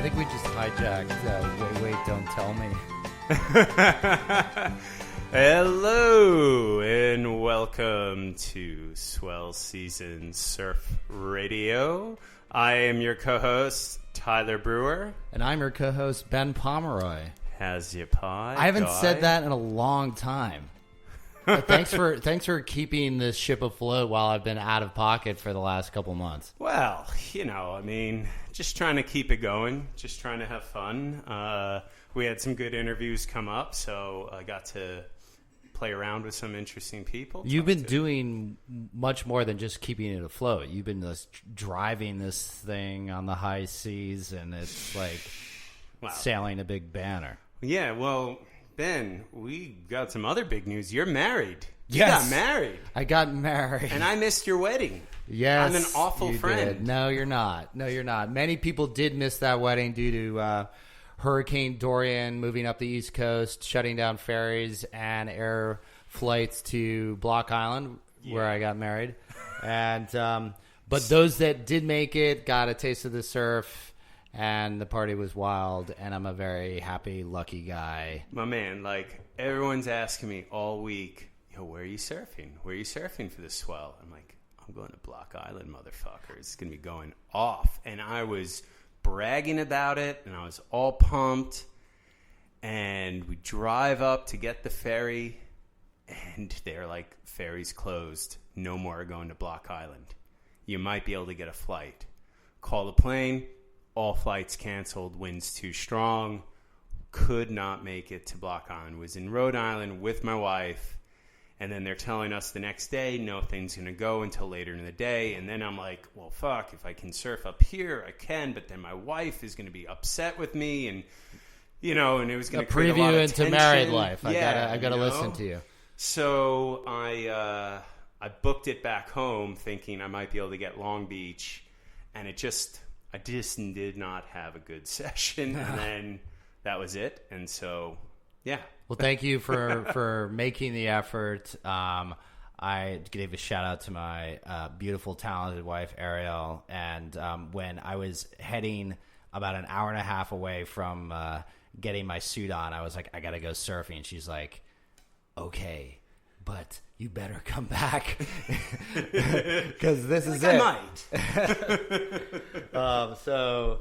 think we just hijacked Wait, Don't Tell Me. Hello and welcome to Swell Season Surf Radio. I am your co-host, Tyler Brewer. And I'm your co-host, Ben Pomeroy. How's your pie? I haven't said that in a long time. But thanks for keeping this ship afloat while I've been out of pocket for the last couple months. Well, just trying to keep it going, just trying to have fun. We had some good interviews come up, so I got to play around with some interesting people. You've been doing much more than just keeping it afloat. You've been just driving this thing on the high seas, and it's like sailing a big banner. Yeah, well, Ben, we got some other big news. You're married. Yes. You got married. I got married. And I missed your wedding. Yes. I'm an awful friend. Did. No, you're not. Many people did miss that wedding due to Hurricane Dorian moving up the East Coast, shutting down ferries and air flights to Block Island, where I got married. And but those that did make it got a taste of the surf. And the party was wild, and I'm a very happy, lucky guy. My man, everyone's asking me all week, where are you surfing? Where are you surfing for the Swell? I'm like, I'm going to Block Island, motherfucker. It's going to be going off. And I was bragging about it, and I was all pumped. And we drive up to get the ferry, and they're like, ferry's closed. No more going to Block Island. You might be able to get a flight. Call the plane. All flights canceled, winds too strong, could not make it to Block Island. Was in Rhode Island with my wife, and then they're telling us the next day, no thing's going to go until later in the day. And then I'm like, well, fuck, if I can surf up here, I can, but then my wife is going to be upset with me, and, and it was going to create a lot of tension. Into married life. I gotta know? Listen to you. So I booked it back home thinking I might be able to get Long Beach, and I just did not have a good session, and then that was it. And so, yeah. Well, thank you for making the effort. I gave a shout out to my beautiful, talented wife, Ariel. And when I was heading about an hour and a half away from getting my suit on, I was like, I got to go surfing. And she's like, okay, but you better come back because this is it. I might. So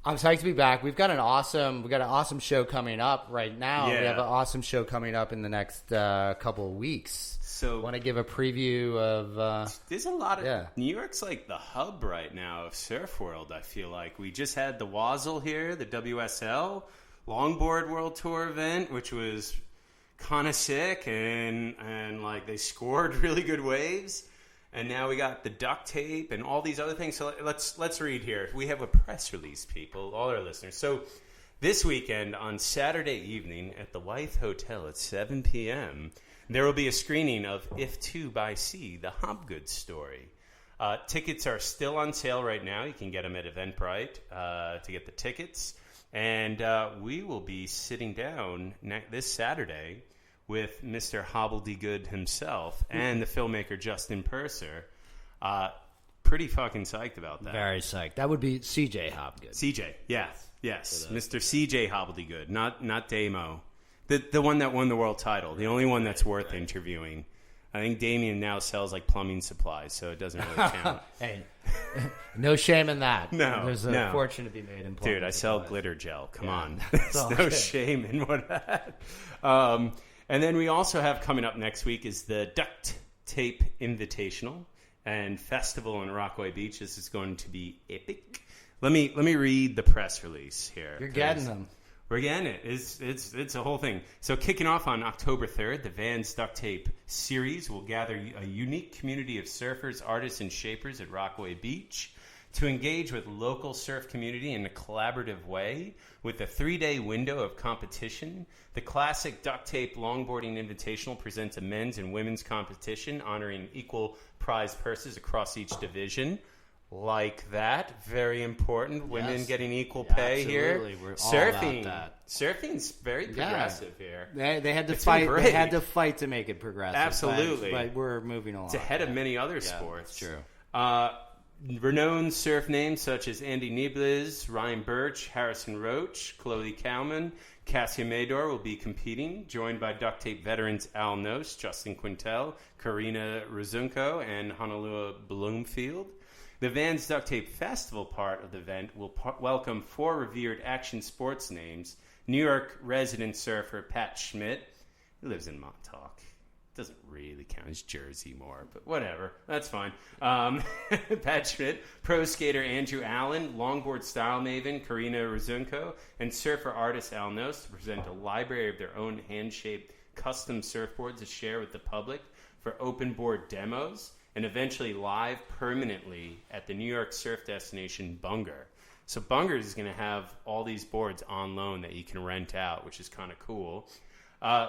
I'm psyched to be back. We got an awesome show coming up right now. Yeah. We have an awesome show coming up in the next couple of weeks. So want to give a preview of there's a lot of New York's like the hub right now of surf world. I feel like we just had the Wazzle here, the WSL Longboard World Tour event, which was kind of sick, and they scored really good waves, and now we got the duct tape and all these other things. So let's read here. We have a press release, people, all our listeners. So this weekend on Saturday evening at the Wythe Hotel at 7 p.m. there will be a screening of If 2 by Sea, the Hobgood story. Tickets are still on sale right now. You can get them at Eventbrite to get the tickets. And we will be sitting down this Saturday with Mr. Hobbledegood himself and the filmmaker Justin Purser. Pretty fucking psyched about that. Very psyched. That would be CJ Hobgood. CJ, yes. Mr. CJ Hobbledegood, not Damo. The one that won the world title. The only one that's worth interviewing. I think Damien now sells plumbing supplies, so it doesn't really count. Hey, no shame in that. No, there's a fortune to be made in plumbing. Dude, I sell glitter gel. Come on, there's no shame in what that. And then we also have coming up next week is the Duct Tape Invitational and Festival in Rockaway Beach. This is going to be epic. Let me read the press release here. You're getting them. We're getting it. It's a whole thing. So kicking off on October 3rd, the Vans Duct Tape series will gather a unique community of surfers, artists, and shapers at Rockaway Beach to engage with local surf community in a collaborative way. With a 3-day window of competition, the Classic Duct Tape Longboarding Invitational presents a men's and women's competition honoring equal prize purses across each division. Like that, very important. Women getting equal pay absolutely. here. We're all surfing, about that. Surfing's very progressive here. They had to fight. They had to fight to make it progressive. Absolutely, but we're moving along. It's ahead of many other sports. That's true. Renowned surf names such as Andy Nieblez, Ryan Birch, Harrison Roach, Chloe Cowman, Cassia Mador will be competing, joined by duct tape veterans Al Noce, Justin Quintel, Karina Razunko, and Honolulu Bloomfield. The Vans Duct Tape Festival part of the event will welcome 4 revered action sports names: New York resident surfer Pat Schmidt, who lives in Montauk. Doesn't really count as Jersey more, but whatever. That's fine. Pat Schmidt, pro skater Andrew Allen, longboard style maven Karina Razunko, and surfer artist Al Noce to present a library of their own hand-shaped custom surfboards to share with the public for open board demos and eventually live permanently at the New York surf destination Bunger. So Bunger is going to have all these boards on loan that you can rent out, which is kind of cool.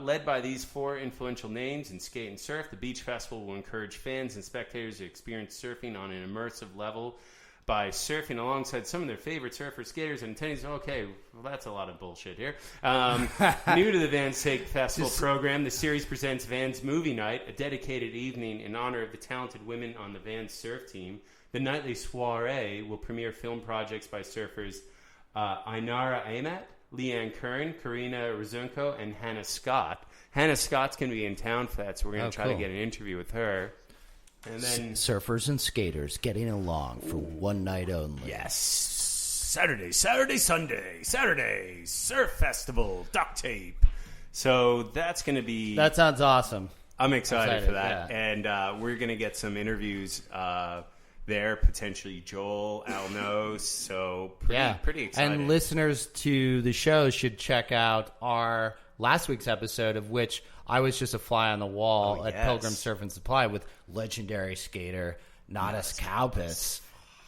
Led by these 4 influential names in skate and surf, the Beach Festival will encourage fans and spectators to experience surfing on an immersive level by surfing alongside some of their favorite surfers, skaters, and attendees. Okay, well, that's a lot of bullshit here. New to the Vans Take Festival program, the series presents Vans Movie Night, a dedicated evening in honor of the talented women on the Vans surf team. The nightly soiree will premiere film projects by surfers Ainara Amat, Leanne Kern, Karina Razunko, and Hannah Scott. Hannah Scott's going to be in town for that, so we're going to try to get an interview with her. And then surfers and skaters getting along for one night only. Yes. Saturday, Sunday, Surf Festival, duct tape. So that's going to be... That sounds awesome. I'm excited for that. Yeah. And we're going to get some interviews there, potentially Joel, Al Noce, so pretty excited. And listeners to the show should check out our last week's episode, of which I was just a fly on the wall at Pilgrim Surf and Supply with legendary skater Nadas Kalpis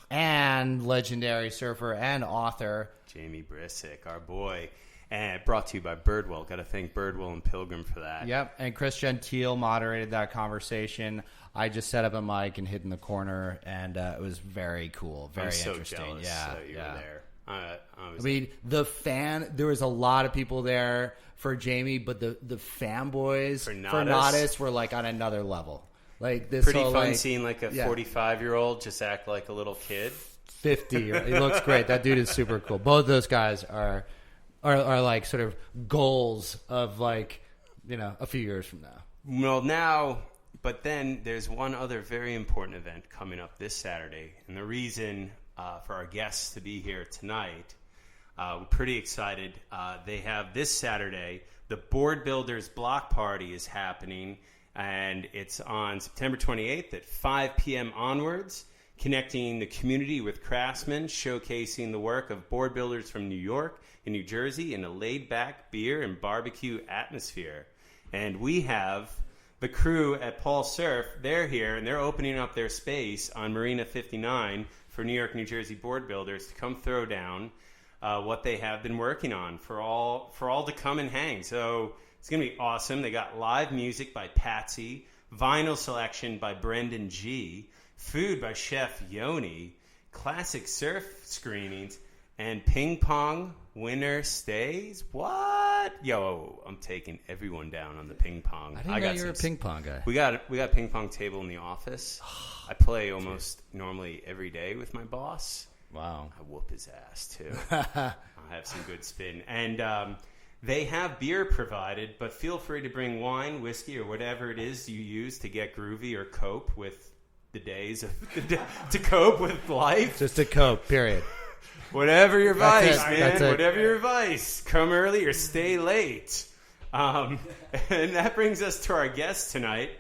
and legendary surfer and author Jamie Brisick, our boy. And brought to you by Birdwell. Got to thank Birdwell and Pilgrim for that. Yep, and Chris Gentile moderated that conversation. I just set up a mic and hid in the corner, and it was very cool, very interesting. Jealous that you were there. I mean, there was a lot of people there for Jamie, but the fanboys for Nadas were like on another level. Like this pretty whole, fun seeing like a 45-year-old just act like a little kid. 50. He looks great. That dude is super cool. Both those guys are like sort of goals of like, a few years from now. Well, now, but then there's one other very important event coming up this Saturday. And the reason for our guests to be here tonight, we're pretty excited. They have this Saturday, the Board Builders Block Party is happening. And it's on September 28th at 5 p.m. onwards, connecting the community with craftsmen, showcasing the work of board builders from New York and New Jersey in a laid-back beer and barbecue atmosphere. And we have the crew at Paul Surf. They're here, and they're opening up their space on Marina 59 for New York, New Jersey board builders to come throw down what they have been working on for all to come and hang. So it's going to be awesome. They got live music by Patsy, vinyl selection by Brendan G., food by Chef Yoni, classic surf screenings, and ping pong winner stays. What? Yo, I'm taking everyone down on the ping pong. I didn't know you were a ping pong guy. We got a ping pong table in the office. I play almost normally every day with my boss. Wow. I whoop his ass too. I have some good spin. And they have beer provided, but feel free to bring wine, whiskey, or whatever it is you use to get groovy or cope with the days of to cope with life. Just to cope, period. Whatever your vice, man. Whatever your vice. Come early or stay late. And that brings us to our guest tonight.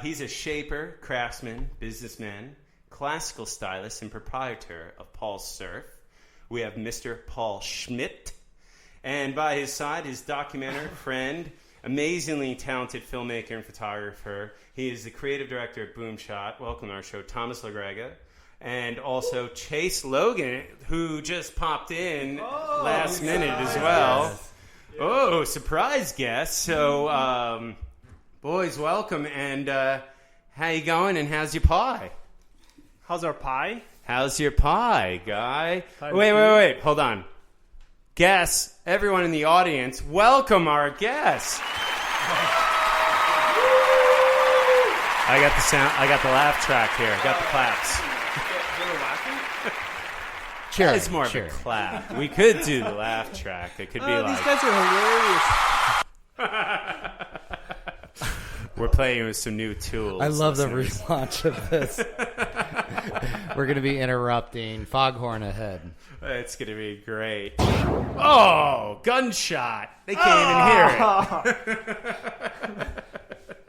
He's a shaper, craftsman, businessman, classical stylist, and proprietor of Paul's Surf. We have Mr. Paul Schmidt. And by his side, his documentary friend, amazingly talented filmmaker and photographer. He is the creative director at Boomshot. Welcome to our show, Thomas LaGrega. And also Chase Logan, who just popped in last minute as well. Yes. Oh, surprise guest. So, boys, welcome. And how you going, and how's your pie? How's our pie? How's your pie, guy? Wait. Hold on. Guests, everyone in the audience, welcome our guests. I got the sound. I got the laugh track here. I got the claps. Sure, It's more of a clap. We could do the laugh track. It could be like... These guys are hilarious. We're playing with some new tools. I love the listeners. relaunch of this. We're going to be interrupting. Foghorn ahead. It's going to be great. Oh, gunshot. They can't even hear it.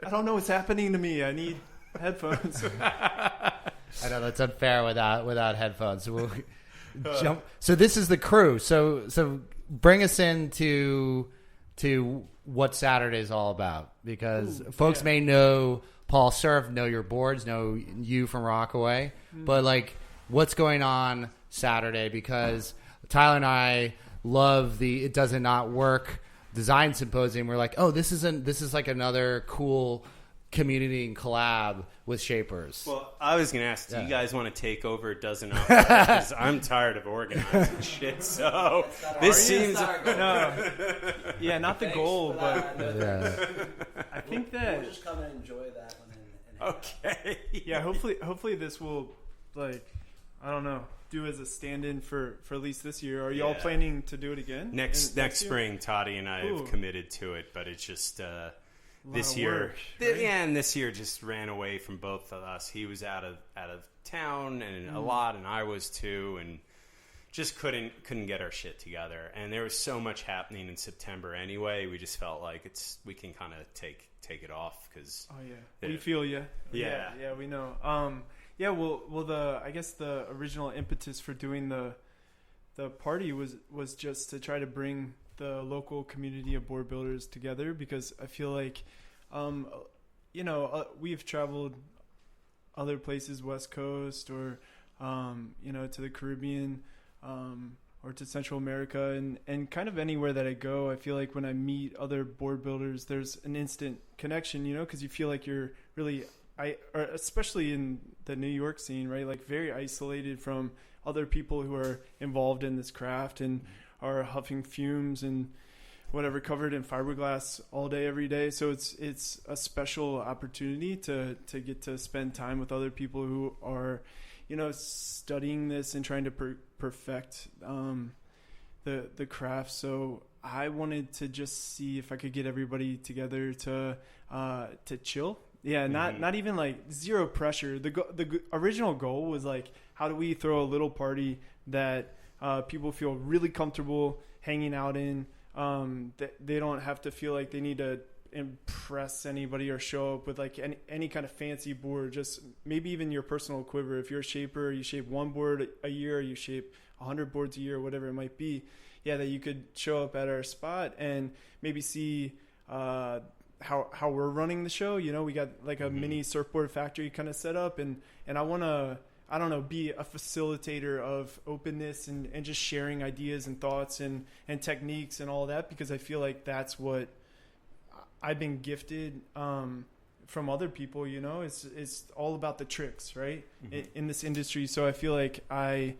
I don't know what's happening to me. I need headphones. I know that's unfair without headphones. So we'll jump. So this is the crew. So bring us into what Saturday is all about, because folks may know Paul Surf, know your boards, know you from Rockaway, but like what's going on Saturday? Because Tyler and I love the It Doesn't Not Work design symposium. We're like, oh, this is like another cool community and collab with shapers. Well, I was going to ask, do you guys want to take over It Doesn't Not Work? Because I'm tired of organizing shit, so this seems... No. Yeah, not the goal, but Yeah. I think that... We'll just come and enjoy that one. Okay. Yeah, hopefully this will, like, I don't know, do as a stand-in for at least this year. Are y'all planning to do it again? Next year? spring, Toddy and I have committed to it, but it's just... this year, work, right? and this year just ran away from both of us. He was out of town and a lot, and I was too, and just couldn't get our shit together. And there was so much happening in September anyway. We just felt like we can kind of take it off because we feel you. Yeah, we know. Well, I guess the original impetus for doing the party was just to try to bring the local community of board builders together, because I feel like, we've traveled other places, West Coast or, to the Caribbean, or to Central America, and kind of anywhere that I go, I feel like when I meet other board builders, there's an instant connection, because you feel like you're really, especially in the New York scene, right? Like very isolated from other people who are involved in this craft and are huffing fumes and whatever, covered in fiberglass all day, every day. So it's a special opportunity to get to spend time with other people who are, studying this and trying to perfect the craft. So I wanted to just see if I could get everybody together to chill. Yeah, not even like zero pressure. The original goal was like, how do we throw a little party that people feel really comfortable hanging out in. They don't have to feel like they need to impress anybody or show up with like any kind of fancy board. Just maybe even your personal quiver. If you're a shaper, you shape one board a year, you shape 100 boards a year, whatever it might be. Yeah, that you could show up at our spot and maybe see how we're running the show. We got like a mini surfboard factory kind of set up, and I want to, I don't know, be a facilitator of openness and just sharing ideas and thoughts and techniques and all that, because I feel like that's what I've been gifted from other people. It's all about the tricks, right? In this industry. So I feel like I've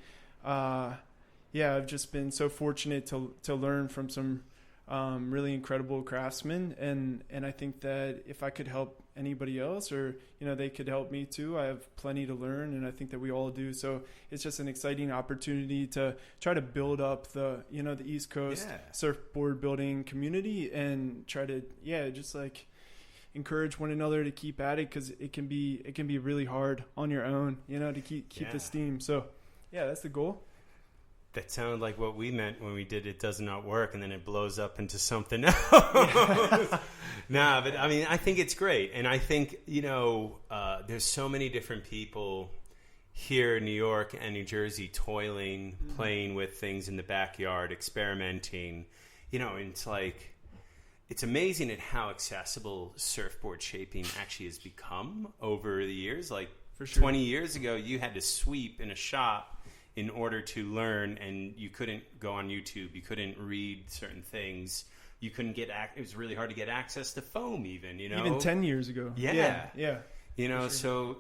just been so fortunate to learn from some really incredible craftsmen, and I think that if I could help anybody else, or they could help me too, I have plenty to learn, and I think that we all do. So it's just an exciting opportunity to try to build up the the East Coast surfboard building community, and try to just like encourage one another to keep at it, because it can be really hard on your own, to keep the steam. So that's the goal. That sounded like what we meant when we did It Does Not Work, and then it blows up into something else. Nah, but I mean, I think it's great. And I think, there's so many different people here in New York and New Jersey toiling, playing with things in the backyard, experimenting. And it's like, it's amazing at how accessible surfboard shaping actually has become over the years. Like, for sure. 20 years ago, you had to sweep in a shop in order to learn, and you couldn't go on YouTube. You couldn't read certain things. You couldn't get it was really hard to get access to foam even, Even 10 years ago. Yeah. Yeah. So